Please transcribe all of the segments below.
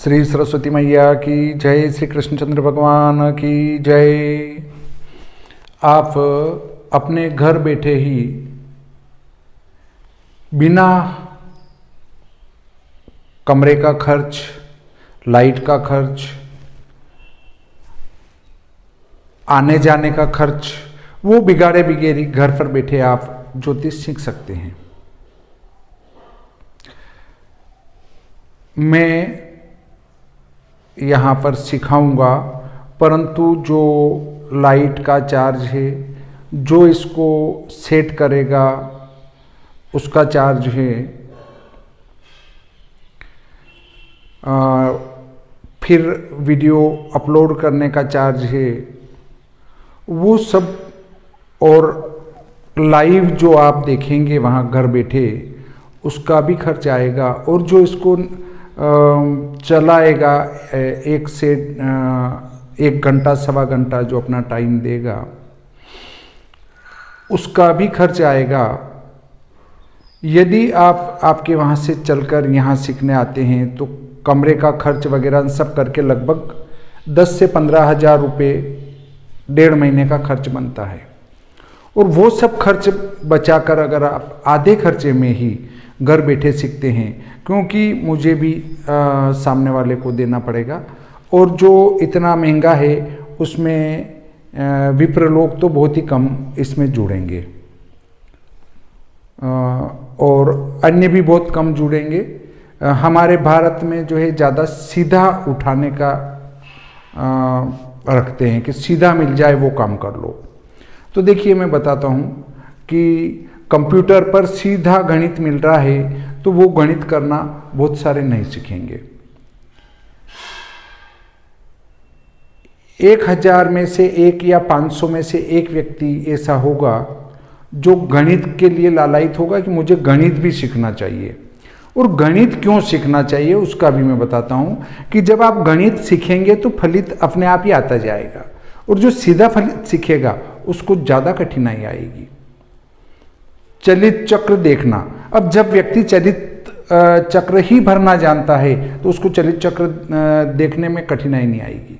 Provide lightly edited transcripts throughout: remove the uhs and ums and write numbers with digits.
श्री सरस्वती मैया की जय, श्री कृष्णचंद्र भगवान की जय। आप अपने घर बैठे ही बिना कमरे का खर्च, लाइट का खर्च, आने जाने का खर्च, वो बिगाड़े बिगेरी घर पर बैठे आप ज्योतिष सीख सकते हैं। मैं यहाँ पर सिखाऊंगा, परंतु जो लाइट का चार्ज है, जो इसको सेट करेगा उसका चार्ज है, फिर वीडियो अपलोड करने का चार्ज है, वो सब, और लाइव जो आप देखेंगे वहाँ घर बैठे उसका भी खर्च आएगा, और जो इसको चलाएगा एक घंटा सवा घंटा जो अपना टाइम देगा उसका भी खर्च आएगा। यदि आप आपके वहाँ से चलकर यहाँ सीखने आते हैं तो कमरे का खर्च वगैरह सब करके लगभग 10 से 15 हज़ार रुपये 1.5 महीने का खर्च बनता है। और वो सब खर्च बचाकर अगर आप आधे खर्चे में ही घर बैठे सीखते हैं, क्योंकि मुझे भी सामने वाले को देना पड़ेगा, और जो इतना महंगा है उसमें विप्र लोग तो बहुत ही कम इसमें जुड़ेंगे, और अन्य भी बहुत कम जुड़ेंगे। हमारे भारत में जो है ज़्यादा सीधा उठाने का रखते हैं कि सीधा मिल जाए वो काम कर लो। तो देखिए, मैं बताता हूँ कि कंप्यूटर पर सीधा गणित मिल रहा है तो वो गणित करना बहुत सारे नहीं सीखेंगे। 1000 में से एक या 500 में से एक व्यक्ति ऐसा होगा जो गणित के लिए लालायित होगा कि मुझे गणित भी सीखना चाहिए। और गणित क्यों सीखना चाहिए उसका भी मैं बताता हूँ कि जब आप गणित सीखेंगे तो फलित अपने आप ही आता जाएगा, और जो सीधा फलित सीखेगा उसको ज़्यादा कठिनाई आएगी। चलित चक्र देखना, अब जब व्यक्ति चलित चक्र ही भरना जानता है तो उसको चलित चक्र देखने में कठिनाई नहीं आएगी।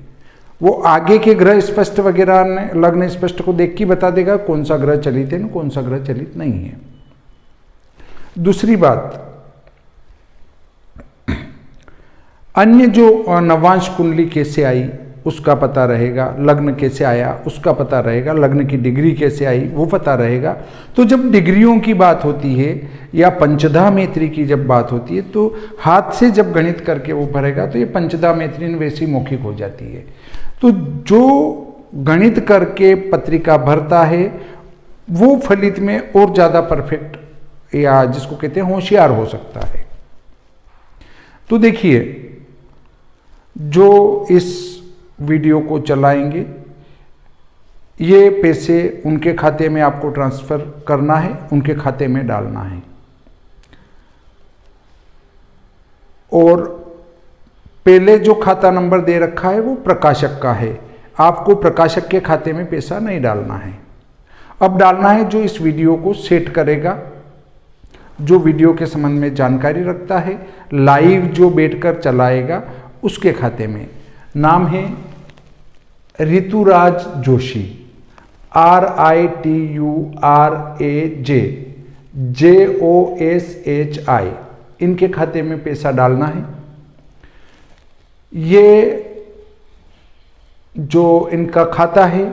वो आगे के ग्रह स्पष्ट वगैरह लग्न स्पष्ट को देख के बता देगा कौन सा ग्रह चलित है, कौन सा ग्रह चलित नहीं है। दूसरी बात, अन्य जो नवांश कुंडली कैसे आई उसका पता रहेगा, लग्न कैसे आया उसका पता रहेगा, लग्न की डिग्री कैसे आई वो पता रहेगा। तो जब डिग्रियों की बात होती है या पंचधा मैत्री की जब बात होती है तो हाथ से जब गणित करके वो भरेगा तो ये पंचधा मैत्री वैसी मौखिक हो जाती है। तो जो गणित करके पत्रिका भरता है वो फलित में और ज़्यादा परफेक्ट या जिसको कहते हैं होशियार हो सकता है। तो देखिए, जो इस वीडियो को चलाएंगे ये पैसे उनके खाते में आपको ट्रांसफ़र करना है, उनके खाते में डालना है। और पहले जो खाता नंबर दे रखा है वो प्रकाशक का है, आपको प्रकाशक के खाते में पैसा नहीं डालना है। अब डालना है जो इस वीडियो को सेट करेगा, जो वीडियो के संबंध में जानकारी रखता है, लाइव जो बैठकर चलाएगा उसके खाते में। नाम है ऋतुराज जोशी, RITURAJ इनके खाते में पैसा डालना है। ये जो इनका खाता है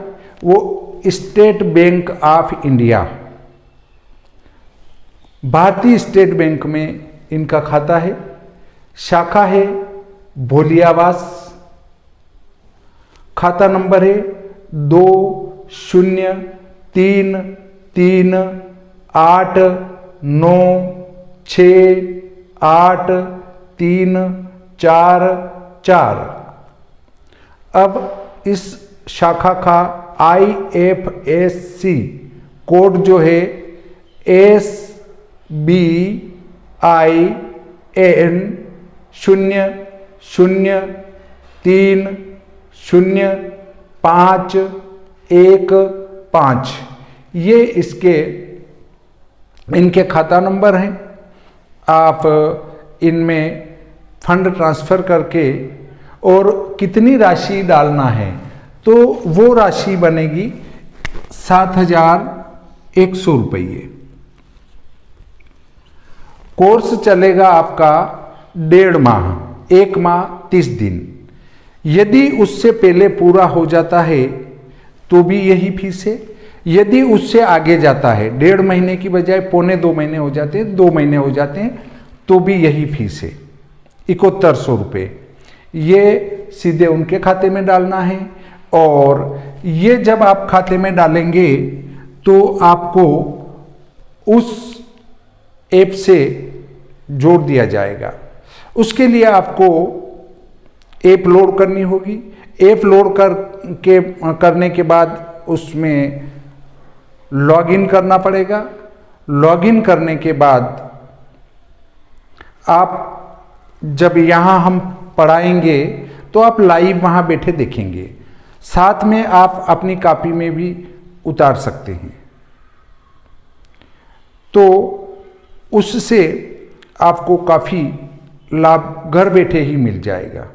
वो स्टेट बैंक ऑफ इंडिया, भारतीय स्टेट बैंक में इनका खाता है। शाखा है भोलियावास, खाता नंबर है 203389683444। अब इस शाखा का IFSC कोड जो है SBIN 0000515, ये इनके खाता नंबर हैं। आप इनमें फंड ट्रांसफ़र करके और कितनी राशि डालना है, तो वो राशि बनेगी 7,100 रुपये। कोर्स चलेगा आपका 1.5 माह, 1 माह 30 दिन। यदि उससे पहले पूरा हो जाता है तो भी यही फीस है। यदि उससे आगे जाता है, 1.5 महीने की बजाय 1.25 महीने हो जाते हैं, 2 महीने हो जाते हैं, तो भी यही फीस है 7100 रुपये। ये सीधे उनके खाते में डालना है, और ये जब आप खाते में डालेंगे तो आपको उस ऐप से जोड़ दिया जाएगा। उसके लिए आपको ऐप लोड करनी होगी। ऐप लोड करने के बाद उसमें लॉगिन करना पड़ेगा। लॉगिन करने के बाद आप जब यहाँ हम पढ़ाएंगे तो आप लाइव वहाँ बैठे देखेंगे। साथ में आप अपनी कॉपी में भी उतार सकते हैं, तो उससे आपको काफ़ी लाभ घर बैठे ही मिल जाएगा।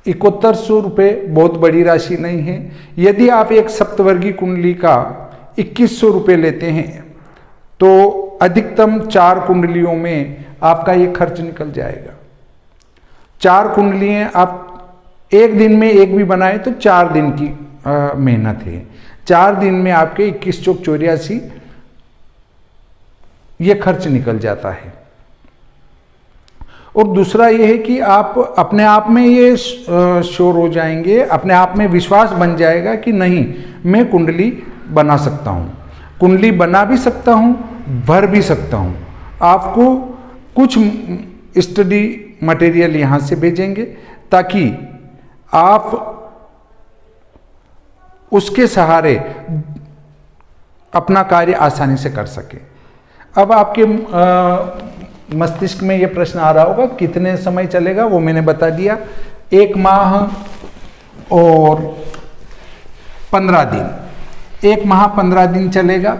7100 रुपये बहुत बड़ी राशि नहीं है। यदि आप एक सप्तवर्गीय कुंडली का 2100 रुपये लेते हैं तो अधिकतम 4 कुंडलियों में आपका ये खर्च निकल जाएगा। 4 कुंडलियाँ आप एक दिन में एक भी बनाए तो 4 दिन की मेहनत है। 4 दिन में आपके 21 चौक 84 ये खर्च निकल जाता है। और दूसरा ये है कि आप अपने आप में ये श्योर हो जाएंगे, अपने आप में विश्वास बन जाएगा कि नहीं, मैं कुंडली बना सकता हूँ, कुंडली बना भी सकता हूँ, भर भी सकता हूँ। आपको कुछ स्टडी मटेरियल यहाँ से भेजेंगे ताकि आप उसके सहारे अपना कार्य आसानी से कर सकें। अब आपके मस्तिष्क में ये प्रश्न आ रहा होगा कितने समय चलेगा, वो मैंने बता दिया, 1 माह और 15 दिन। 1 माह 15 दिन चलेगा।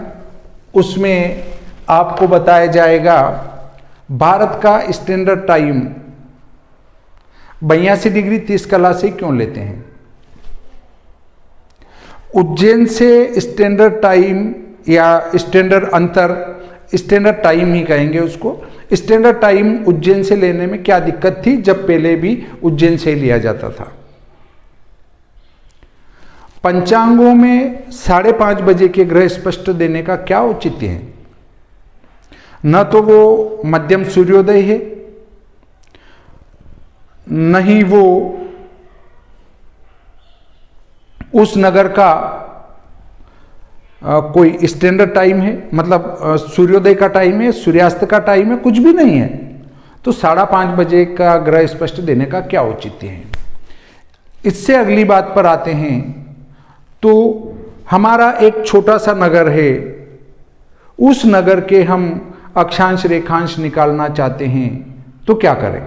उसमें आपको बताया जाएगा भारत का स्टैंडर्ड टाइम 82 डिग्री 30 कला से क्यों लेते हैं। उज्जैन से स्टैंडर्ड टाइम या स्टैंडर्ड अंतर, स्टैंडर्ड टाइम ही कहेंगे उसको, स्टैंडर्ड टाइम उज्जैन से लेने में क्या दिक्कत थी जब पहले भी उज्जैन से लिया जाता था। पंचांगों में 5:30 बजे के ग्रह स्पष्ट देने का क्या औचित्य है। न तो वो मध्यम सूर्योदय है, न ही वो उस नगर का कोई स्टैंडर्ड टाइम है, मतलब सूर्योदय का टाइम है, सूर्यास्त का टाइम है, कुछ भी नहीं है। तो 5:30 बजे का ग्रह स्पष्ट देने का क्या औचित्य है। इससे अगली बात पर आते हैं। तो हमारा एक छोटा सा नगर है, उस नगर के हम अक्षांश रेखांश निकालना चाहते हैं तो क्या करें।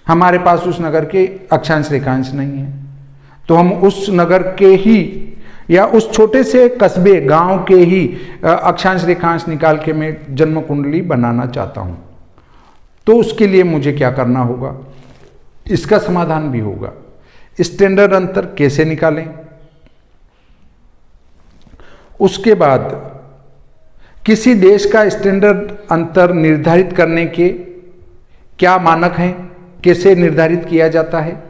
हमारे पास उस नगर के अक्षांश रेखांश नहीं है, तो हम उस नगर के ही या उस छोटे से कस्बे गांव के ही अक्षांश रेखांश निकाल के मैं जन्म कुंडली बनाना चाहता हूं। तो उसके लिए मुझे क्या करना होगा, इसका समाधान भी होगा। स्टैंडर्ड अंतर कैसे निकालें, उसके बाद किसी देश का स्टैंडर्ड अंतर निर्धारित करने के क्या मानक हैं, कैसे निर्धारित किया जाता है।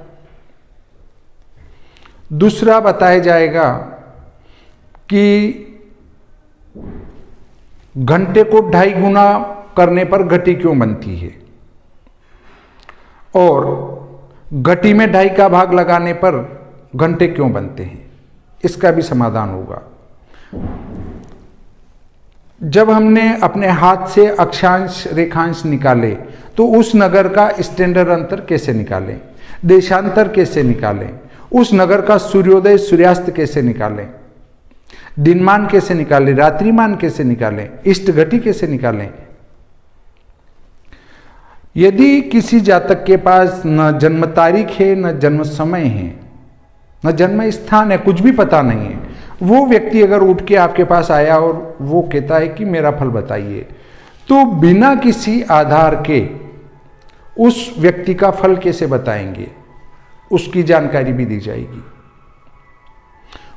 दूसरा बताया जाएगा कि घंटे को 2.5 गुना करने पर घटी क्यों बनती है, और घटी में 2.5 का भाग लगाने पर घंटे क्यों बनते हैं, इसका भी समाधान होगा। जब हमने अपने हाथ से अक्षांश रेखांश निकाले तो उस नगर का स्टैंडर्ड अंतर कैसे निकालें, देशांतर कैसे निकालें, उस नगर का सूर्योदय सूर्यास्त कैसे निकालें, दिनमान कैसे निकालें, रात्रिमान कैसे निकालें, इष्ट घटी कैसे निकालें। यदि किसी जातक के पास न जन्म तारीख है, न जन्म समय है, न जन्म स्थान है, कुछ भी पता नहीं है, वो व्यक्ति अगर उठ के आपके पास आया और वो कहता है कि मेरा फल बताइए, तो बिना किसी आधार के उस व्यक्ति का फल कैसे बताएंगे, उसकी जानकारी भी दी जाएगी।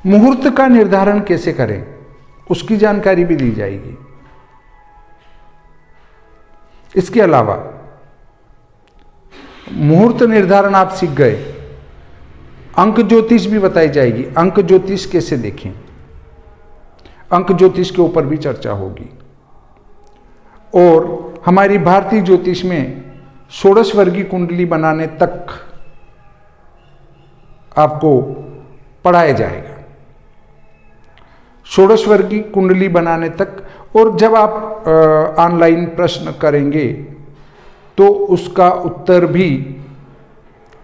मुहूर्त का निर्धारण कैसे करें, उसकी जानकारी भी दी जाएगी। इसके अलावा मुहूर्त निर्धारण आप सीख गए, अंक ज्योतिष भी बताई जाएगी। अंक ज्योतिष कैसे देखें, अंक ज्योतिष के ऊपर भी चर्चा होगी। और हमारी भारतीय ज्योतिष में षोडश वर्गीय कुंडली बनाने तक आपको पढ़ाया जाएगा, षोडश वर्गीय कुंडली बनाने तक। और जब आप ऑनलाइन प्रश्न करेंगे तो उसका उत्तर भी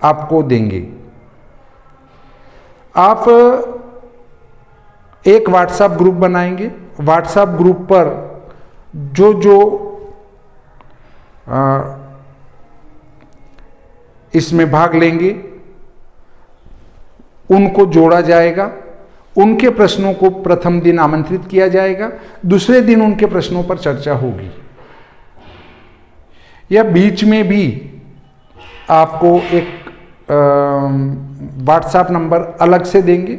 आपको देंगे। आप एक व्हाट्सएप ग्रुप बनाएंगे, व्हाट्सएप ग्रुप पर जो जो इसमें भाग लेंगे उनको जोड़ा जाएगा, उनके प्रश्नों को प्रथम दिन आमंत्रित किया जाएगा, दूसरे दिन उनके प्रश्नों पर चर्चा होगी। या बीच में भी आपको एक व्हाट्सएप नंबर अलग से देंगे,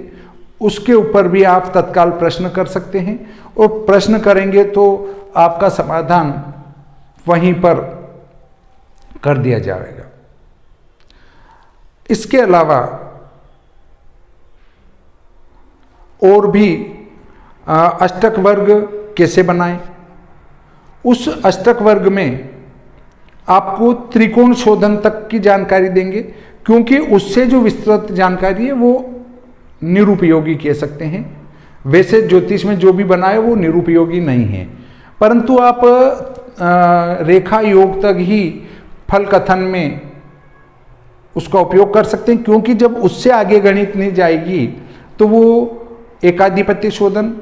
उसके ऊपर भी आप तत्काल प्रश्न कर सकते हैं। और प्रश्न करेंगे तो आपका समाधान वहीं पर कर दिया जाएगा। इसके अलावा और भी अष्टक वर्ग कैसे बनाएं, उस अष्टक वर्ग में आपको त्रिकोण शोधन तक की जानकारी देंगे, क्योंकि उससे जो विस्तृत जानकारी है वो निरुपयोगी कह सकते हैं। वैसे ज्योतिष में जो भी बनाए वो निरुपयोगी नहीं है, परंतु आप रेखा योग तक ही फल कथन में उसका उपयोग कर सकते हैं, क्योंकि जब उससे आगे गणित नहीं जाएगी तो वो एकाधिपत्य शोधन,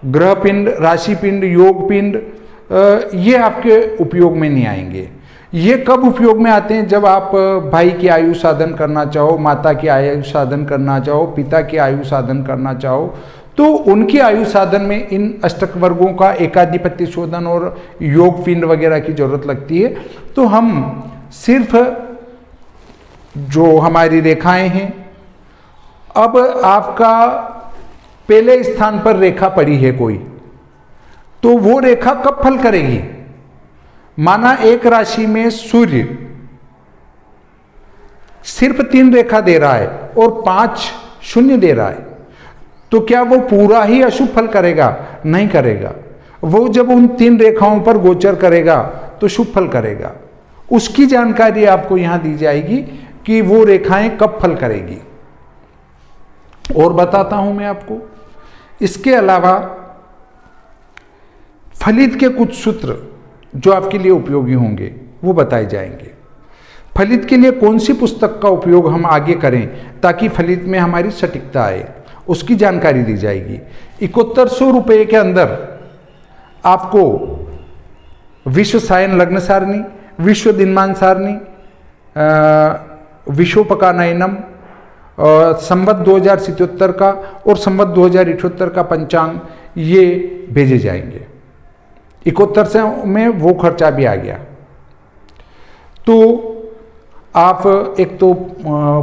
ग्रह पिंड, राशि पिंड, योग पिंड, ये आपके उपयोग में नहीं आएंगे। ये कब उपयोग में आते हैं, जब आप भाई की आयु साधन करना चाहो, माता की आयु साधन करना चाहो, पिता की आयु साधन करना चाहो, तो उनकी आयु साधन में इन अष्टक वर्गों का एकाधिपत्य शोधन और योग पिंड वगैरह की जरूरत लगती है। तो हम सिर्फ जो हमारी रेखाएं हैं, अब आपका पहले स्थान पर रेखा पड़ी है कोई, तो वो रेखा कब फल करेगी। माना एक राशि में सूर्य सिर्फ 3 रेखा दे रहा है और 5 शून्य दे रहा है, तो क्या वो पूरा ही अशुभ फल करेगा? नहीं करेगा। वो जब उन 3 रेखाओं पर गोचर करेगा तो शुभ फल करेगा। उसकी जानकारी आपको यहां दी जाएगी कि वो रेखाएं कब फल करेगी, और बताता हूं मैं आपको। इसके अलावा फलित के कुछ सूत्र जो आपके लिए उपयोगी होंगे वो बताए जाएंगे। फलित के लिए कौन सी पुस्तक का उपयोग हम आगे करें ताकि फलित में हमारी सटीकता आए, उसकी जानकारी दी जाएगी। 7100 रुपये के अंदर आपको विश्व सायन लग्न सारणी, विश्व दिनमान सारणी, विश्वोपकानयनम, संवत 2077 का और संवत 2078 का पंचांग, ये भेजे जाएंगे। 71 से में वो खर्चा भी आ गया। तो आप एक तो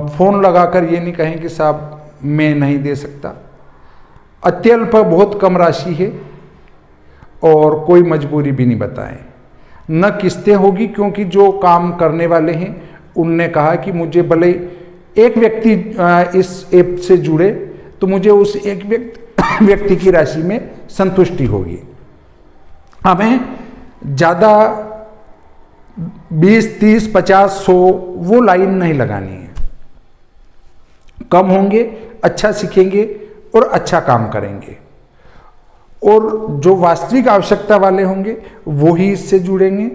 फोन लगाकर ये नहीं कहें कि साहब मैं नहीं दे सकता। अत्यल्प बहुत कम राशि है और कोई मजबूरी भी नहीं बताएं। न किस्तें होगी, क्योंकि जो काम करने वाले हैं उनने कहा कि मुझे भले एक व्यक्ति इस ऐप से जुड़े तो मुझे उस एक व्यक्ति की राशि में संतुष्टि होगी। हमें ज़्यादा 20, 30, 50, 100 वो लाइन नहीं लगानी है। कम होंगे, अच्छा सीखेंगे और अच्छा काम करेंगे, और जो वास्तविक आवश्यकता वाले होंगे वो ही इससे जुड़ेंगे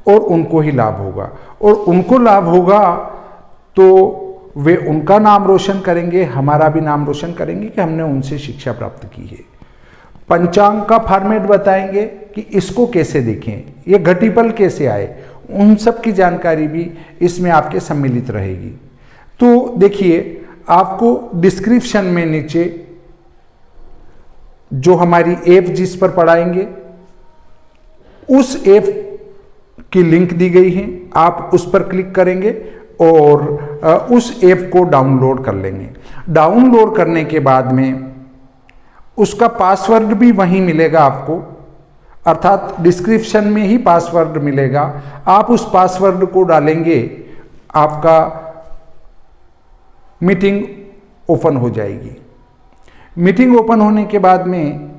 और उनको ही लाभ होगा। और उनको लाभ होगा तो वे उनका नाम रोशन करेंगे, हमारा भी नाम रोशन करेंगे कि हमने उनसे शिक्षा प्राप्त की है। पंचांग का फॉर्मेट बताएंगे कि इसको कैसे देखें, ये घटिपल कैसे आए, उन सब की जानकारी भी इसमें आपके सम्मिलित रहेगी। तो देखिए, आपको डिस्क्रिप्शन में नीचे जो हमारी ऐप जिस पर पढ़ाएंगे उस ऐप की लिंक दी गई है, आप उस पर क्लिक करेंगे और उस ऐप को डाउनलोड कर लेंगे। डाउनलोड करने के बाद में उसका पासवर्ड भी वहीं मिलेगा आपको, अर्थात डिस्क्रिप्शन में ही पासवर्ड मिलेगा। आप उस पासवर्ड को डालेंगे, आपका मीटिंग ओपन हो जाएगी। मीटिंग ओपन होने के बाद में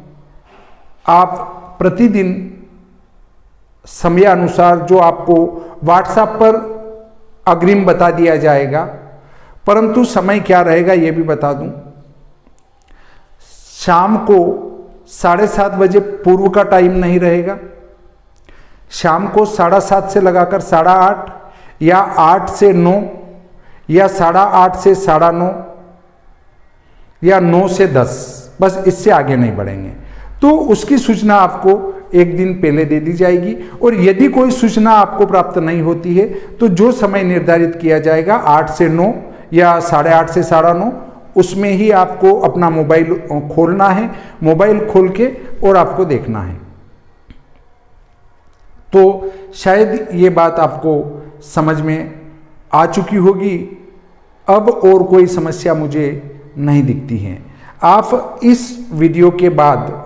आप प्रतिदिन समयानुसार जो आपको व्हाट्सएप पर अग्रिम बता दिया जाएगा, परंतु समय क्या रहेगा ये भी बता दूं। शाम को 7:30 बजे पूर्व का टाइम नहीं रहेगा, शाम को 7:30 से लगाकर 8:30 या 8 से 9 या 8:30 से 9:30 या 9 से 10, बस इससे आगे नहीं बढ़ेंगे। तो उसकी सूचना आपको एक दिन पहले दे दी जाएगी, और यदि कोई सूचना आपको प्राप्त नहीं होती है तो जो समय निर्धारित किया जाएगा 8 से 9 या 8:30 से 9:30, उसमें ही आपको अपना मोबाइल खोलना है, मोबाइल खोल के और आपको देखना है। तो शायद ये बात आपको समझ में आ चुकी होगी। अब और कोई समस्या मुझे नहीं दिखती है। आप इस वीडियो के बाद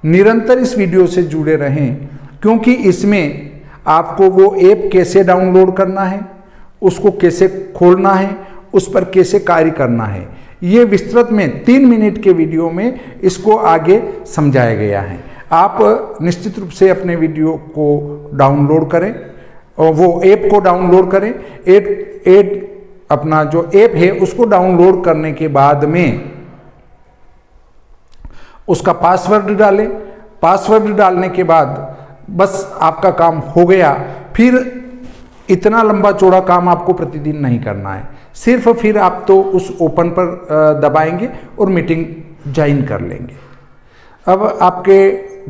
निरंतर इस वीडियो से जुड़े रहें, क्योंकि इसमें आपको वो ऐप कैसे डाउनलोड करना है, उसको कैसे खोलना है, उस पर कैसे कार्य करना है, ये विस्तृत में 3 मिनट के वीडियो में इसको आगे समझाया गया है। आप निश्चित रूप से अपने वीडियो को डाउनलोड करें और वो ऐप को डाउनलोड करें। अपना जो ऐप है उसको डाउनलोड करने के बाद में उसका पासवर्ड डालें। पासवर्ड डालने के बाद बस आपका काम हो गया। फिर इतना लंबा चौड़ा काम आपको प्रतिदिन नहीं करना है, सिर्फ फिर आप तो उस ओपन पर दबाएंगे और मीटिंग ज्वाइन कर लेंगे। अब आपके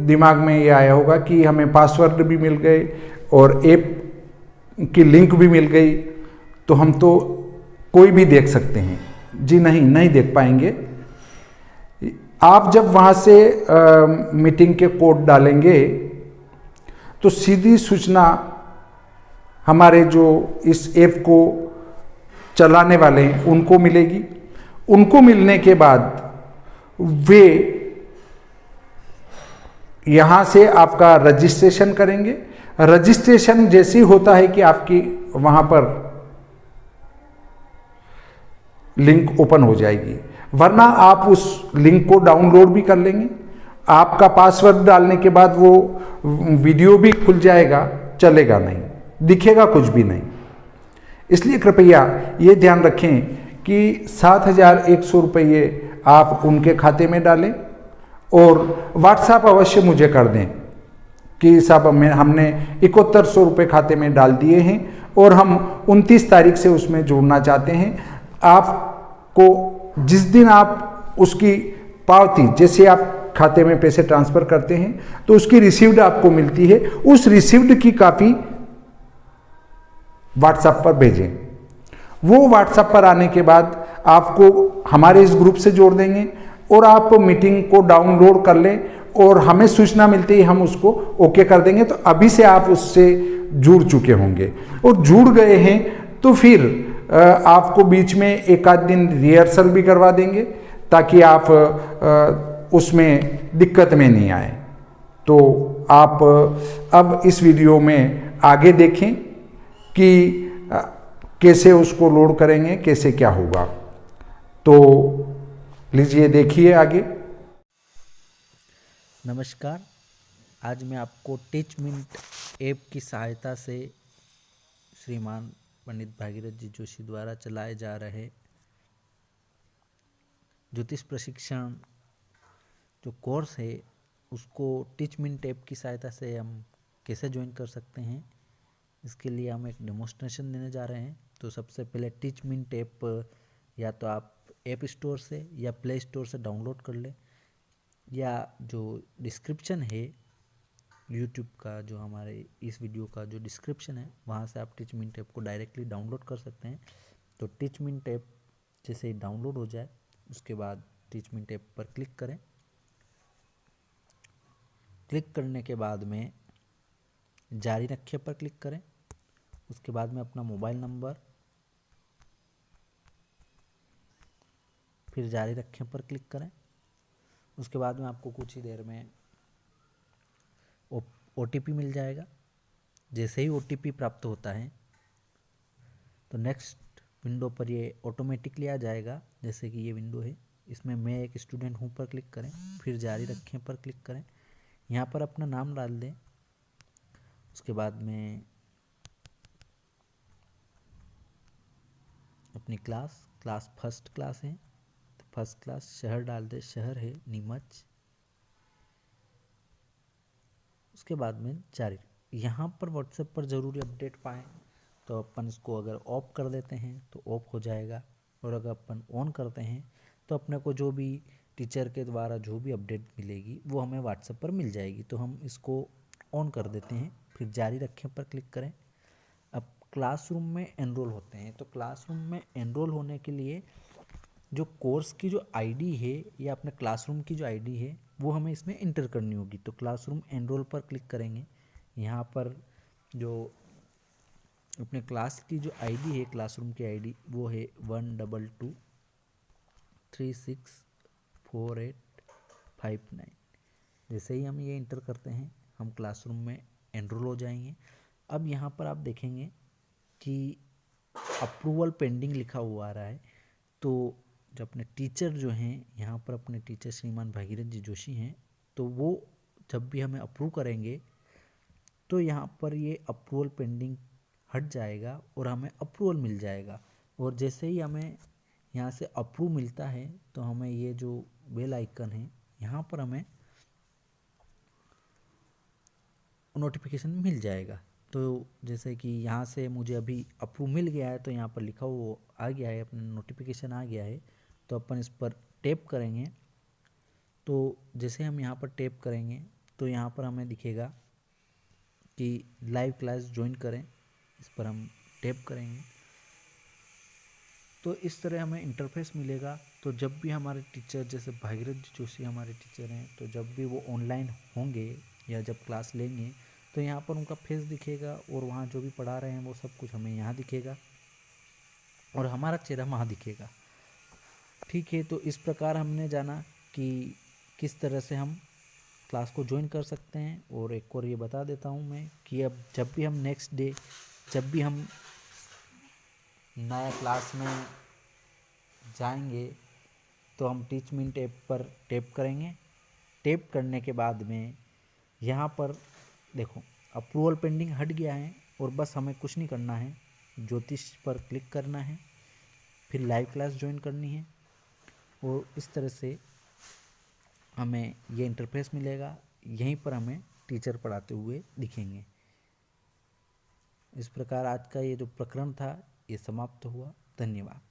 दिमाग में ये आया होगा कि हमें पासवर्ड भी मिल गए और ऐप की लिंक भी मिल गई, तो हम तो कोई भी देख सकते हैं। जी नहीं देख पाएंगे। आप जब वहाँ से मीटिंग के कोड डालेंगे तो सीधी सूचना हमारे जो इस ऐप को चलाने वाले हैं उनको मिलेगी। उनको मिलने के बाद वे यहाँ से आपका रजिस्ट्रेशन करेंगे। रजिस्ट्रेशन जैसे ही होता है कि आपकी वहाँ पर लिंक ओपन हो जाएगी, वरना आप उस लिंक को डाउनलोड भी कर लेंगे। आपका पासवर्ड डालने के बाद वो वीडियो भी खुल जाएगा, चलेगा नहीं, दिखेगा कुछ भी नहीं। इसलिए कृपया ये ध्यान रखें कि 7,100 रुपये आप उनके खाते में डालें और व्हाट्सएप अवश्य मुझे कर दें कि साहब हमने 7100 रुपये खाते में डाल दिए हैं और हम 29 तारीख से उसमें जोड़ना चाहते हैं। आपको जिस दिन आप उसकी पावती, जैसे आप खाते में पैसे ट्रांसफर करते हैं तो उसकी रिसीव्ड आपको मिलती है, उस रिसीव्ड की कॉपी व्हाट्सएप पर भेजें। वो व्हाट्सएप पर आने के बाद आपको हमारे इस ग्रुप से जोड़ देंगे और आप मीटिंग को डाउनलोड कर लें और हमें सूचना मिलती है हम उसको ओके कर देंगे। तो अभी से आप उससे जुड़ चुके होंगे और जुड़ गए हैं तो फिर आपको बीच में एक आध दिन रिहर्सल भी करवा देंगे ताकि आप उसमें दिक्कत में नहीं आए। तो आप अब इस वीडियो में आगे देखें कि कैसे उसको लोड करेंगे, कैसे क्या होगा। तो लीजिए देखिए आगे। नमस्कार, आज मैं आपको टीच मिनट ऐप की सहायता से श्रीमान पंडित भागीरथ जी जोशी द्वारा चलाए जा रहे ज्योतिष प्रशिक्षण जो कोर्स है उसको टीच मिनट ऐप की सहायता से हम कैसे ज्वाइन कर सकते हैं, इसके लिए हम एक डेमोन्स्ट्रेशन देने जा रहे हैं। तो सबसे पहले टीच मिनट ऐप या तो आप ऐप स्टोर से या प्ले स्टोर से डाउनलोड कर लें, या जो डिस्क्रिप्शन है यूट्यूब का, जो हमारे इस वीडियो का जो डिस्क्रिप्शन है वहाँ से आप टीच मिनट ऐप को डायरेक्टली डाउनलोड कर सकते हैं। तो टीच मिनट ऐप जैसे ही डाउनलोड हो जाए उसके बाद टीच मिनट ऐप पर क्लिक करें। क्लिक करने के बाद में जारी रखें पर क्लिक करें। उसके बाद में अपना मोबाइल नंबर, फिर जारी रखें पर क्लिक करें। उसके बाद में आपको कुछ ही देर में OTP मिल जाएगा। जैसे ही OTP प्राप्त होता है तो नेक्स्ट विंडो पर ये ऑटोमेटिकली आ जाएगा। जैसे कि ये विंडो है, इसमें मैं एक स्टूडेंट हूँ पर क्लिक करें, फिर जारी रखें पर क्लिक करें। यहाँ पर अपना नाम डाल दें। उसके बाद में अपनी क्लास फर्स्ट क्लास है तो फर्स्ट क्लास, शहर डाल दें, शहर है नीमच। उसके बाद में जारी। यहाँ पर व्हाट्सएप पर ज़रूरी अपडेट पाएँ तो अपन इसको अगर ऑफ कर देते हैं तो ऑफ हो जाएगा, और अगर अपन ऑन करते हैं तो अपने को जो भी टीचर के द्वारा जो भी अपडेट मिलेगी वो हमें व्हाट्सएप पर मिल जाएगी। तो हम इसको ऑन कर देते हैं, फिर जारी रखें पर क्लिक करें। अब क्लासरूम में एनरोल होते हैं, तो क्लासरूम में एनरोल होने के लिए जो कोर्स की जो आईडी है या अपने क्लासरूम की जो आईडी है वो हमें इसमें इंटर करनी होगी। तो क्लासरूम एनरोल पर क्लिक करेंगे। यहाँ पर जो अपने क्लास की जो आईडी है, क्लासरूम की आईडी, वो है 122364859। जैसे ही हम ये इंटर करते हैं हम क्लासरूम में एनरोल हो जाएंगे। अब यहाँ पर आप देखेंगे कि अप्रूवल पेंडिंग लिखा हुआ आ रहा है। तो जो अपने टीचर जो हैं, यहाँ पर अपने टीचर श्रीमान भागीरथ जी जोशी हैं, तो वो जब भी हमें अप्रूव करेंगे तो यहाँ पर ये अप्रूवल पेंडिंग हट जाएगा और हमें अप्रूवल मिल जाएगा। और जैसे ही हमें यहाँ से अप्रूव मिलता है तो हमें ये जो बेल आइकन है यहाँ पर हमें नोटिफिकेशन मिल जाएगा। तो जैसे कि यहाँ से मुझे अभी अप्रूव मिल गया है तो यहाँ पर लिखा हुआ आ गया है, अपना नोटिफिकेशन आ गया है। तो अपन इस पर टैप करेंगे। तो जैसे हम यहाँ पर टैप करेंगे तो यहाँ पर हमें दिखेगा कि लाइव क्लास ज्वाइन करें। इस पर हम टैप करेंगे तो इस तरह हमें इंटरफेस मिलेगा। तो जब भी हमारे टीचर, जैसे भागीरथ जोशी हमारे टीचर हैं, तो जब भी वो ऑनलाइन होंगे या जब क्लास लेंगे तो यहाँ पर उनका फेस दिखेगा और वहाँ जो भी पढ़ा रहे हैं वो सब कुछ हमें यहाँ दिखेगा और हमारा चेहरा वहाँ दिखेगा। ठीक है, तो इस प्रकार हमने जाना कि किस तरह से हम क्लास को ज्वाइन कर सकते हैं। और एक और ये बता देता हूँ मैं कि अब जब भी हम नेक्स्ट डे, जब भी हम नया क्लास में जाएंगे तो हम टीच मिनट ऐप पर टैप करेंगे। टैप करने के बाद में यहाँ पर देखो अप्रूवल पेंडिंग हट गया है और बस हमें कुछ नहीं करना है, ज्योतिष पर क्लिक करना है, फिर लाइव क्लास ज्वाइन करनी है और इस तरह से हमें ये इंटरफेस मिलेगा। यहीं पर हमें टीचर पढ़ाते हुए दिखेंगे। इस प्रकार आज का ये जो प्रकरण था ये समाप्त हुआ। धन्यवाद।